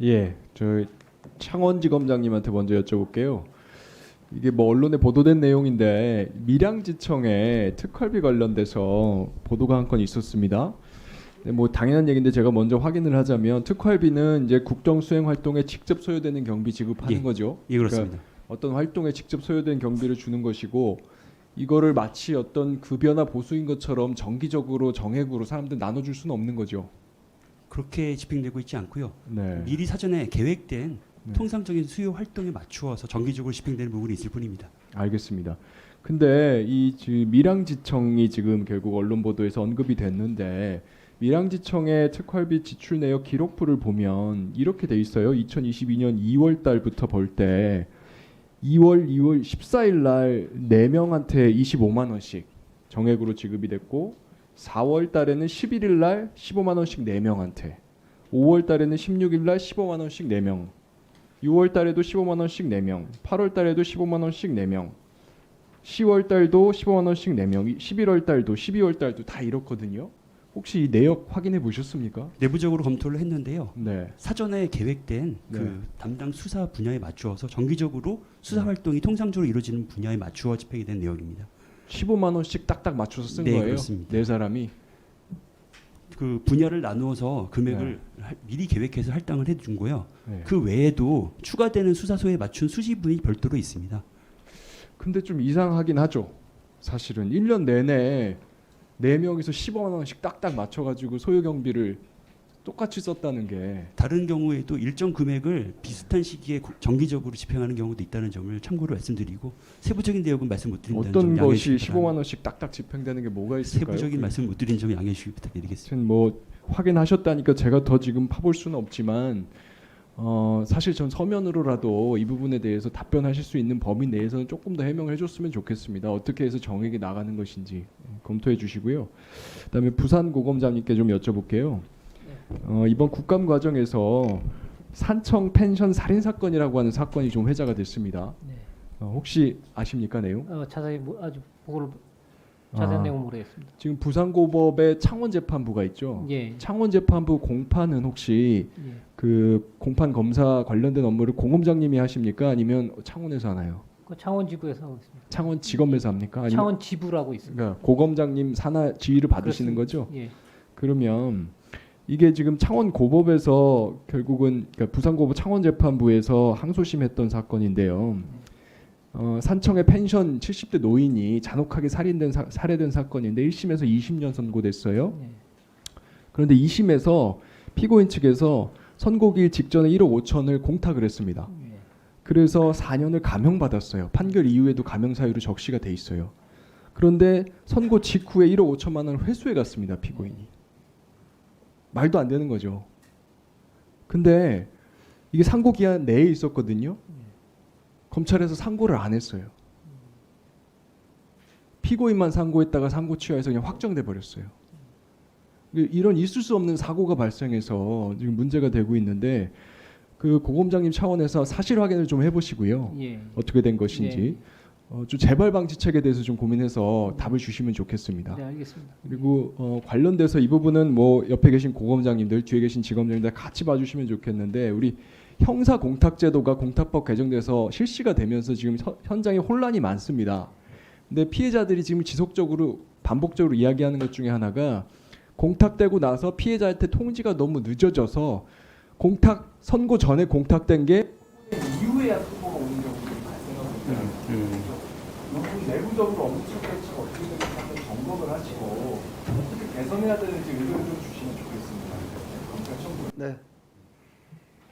예, 저 창원지검장님한테 먼저 여쭤볼게요. 이게 뭐 언론에 보도된 내용인데 밀양지청에 특활비 관련돼서 보도가 한 건 있었습니다. 근데 뭐 당연한 얘기인데 제가 먼저 확인을 하자면 특활비는 이제 국정 수행 활동에 직접 소요되는 경비 지급하는 거죠. 예, 그렇습니다. 그러니까 어떤 활동에 직접 소요된 경비를 주는 것이고 이거를 마치 어떤 급여나 보수인 것처럼 정기적으로 정액으로 사람들 나눠줄 수는 없는 거죠. 그렇게 집행되고 있지 않고요. 네. 미리 사전에 계획된 네. 통상적인 수요 활동에 맞추어서 정기적으로 집행되는 부분이 있을 뿐입니다. 알겠습니다. 근데 이 밀양지청이 지금 결국 언론 보도에서 언급이 됐는데 밀양지청의 특활비 지출 내역 기록부를 보면 이렇게 돼 있어요. 2022년 2월 달부터 볼 때 2월 14일 날 4명한테 25만 원씩 정액으로 지급이 됐고 4월 달에는 11일 날 15만 원씩 4명한테 5월 달에는 16일 날 15만 원씩 4명 6월 달에도 15만 원씩 4명 8월 달에도 15만 원씩 4명 10월 달도 15만 원씩 4명 11월 달도 12월 달도 다 이렇거든요. 혹시 이 내역 확인해 보셨습니까? 내부적으로 검토를 했는데요. 네. 사전에 계획된 네. 그 담당 수사 분야에 맞추어서 정기적으로 수사 활동이 통상적으로 이루어지는 분야에 맞추어 집행이 된 내역입니다. 15만 원씩 딱딱 맞춰서 쓴 네, 거예요. 그렇습니다. 네 사람이. 그 분야를 나누어서 금액을 미리 계획해서 할당을 해준 거요. 네. 그 외에도 추가되는 수사소에 맞춘 수시분이 별도로 있습니다. 근데 좀 이상하긴 하죠. 사실은 1년 내내 4명이서 15만 원씩 딱딱 맞춰가지고 소요 경비를 똑같이 썼다는 게 다른 경우에도 일정 금액을 비슷한 시기에 정기적으로 집행하는 경우도 있다는 점을 참고로 말씀드리고 세부적인 내역은 말씀 못 드린다는 점 어떤 양해해 것이 주시기 15만 바랍니다. 원씩 딱딱 집행되는 게 뭐가 있을까요? 세부적인 말씀 못 드린 점 양해해 주시기 부탁드리겠습니다. 하여튼 뭐 확인하셨다니까 제가 더 지금 파볼 수는 없지만 사실 전 서면으로라도 이 부분에 대해서 답변하실 수 있는 범위 내에서는 조금 더 해명을 해줬으면 좋겠습니다. 어떻게 해서 정액이 나가는 것인지 검토해 주시고요. 그다음에 부산고검장님께 좀 여쭤볼게요. 이번 국감 과정에서 산청 펜션 살인 사건이라고 하는 사건이 좀 회자가 됐습니다. 네. 혹시 아십니까 내용? 자세히 아주 보고를 자세한 내용 모르겠습니다. 지금 부산고법에 창원재판부가 있죠. 예. 창원재판부 공판은 혹시 예. 그 공판 검사 관련된 업무를 공검장님이 하십니까? 아니면 창원에서 하나요? 그 창원지구에서 하고 있습니다. 창원지검에서 합니까? 아니면 창원지부라고 있습니다. 그러니까 고검장님 산하 지휘를 받으시는 거죠? 예. 그러면 이게 지금 창원고법에서 결국은 그러니까 부산고법 창원재판부에서 항소심했던 사건인데요. 산청의 펜션 70대 노인이 잔혹하게 살해된 사건인데 1심에서 20년 선고됐어요. 예. 그런데 2심에서 피고인 측에서 선고일 직전에 1억 5천을 공탁을 했습니다. 예. 그래서 4년을 감형받았어요. 판결 이후에도 감형 사유로 적시가 돼 있어요. 그런데 선고 직후에 1억 5천만 원을 회수해 갔습니다. 피고인이. 말도 안 되는 거죠. 근데 이게 상고 기한 내에 있었거든요. 검찰에서 상고를 안 했어요. 피고인만 상고했다가 상고 취하해서 그냥 확정돼 버렸어요. 이런 있을 수 없는 사고가 발생해서 지금 문제가 되고 있는데 그 고검장님 차원에서 사실 확인을 좀 해보시고요. 예. 어떻게 된 것인지 좀 재발 방지책에 대해서 좀 고민해서 답을 주시면 좋겠습니다. 네, 알겠습니다. 그리고 관련돼서 이 부분은 뭐 옆에 계신 고검장님들, 뒤에 계신 지검장님들 같이 봐주시면 좋겠는데 우리 형사 공탁제도가 공탁법 개정돼서 실시가 되면서 지금 현장에 혼란이 많습니다. 근데 피해자들이 지금 지속적으로 반복적으로 이야기하는 것 중에 하나가 공탁되고 나서 피해자한테 통지가 너무 늦어져서 공탁 선고 전에 공탁된 게 이후에야 통보가 오는 경우들이 발생하고 있다는 이분 내부적으로 엄청 대책 어떻게 되는지 한번 점검을 하시고 어떻게 개선해야 되는지 의견을 좀 주시면 좋겠습니다. 검찰 청구. 네.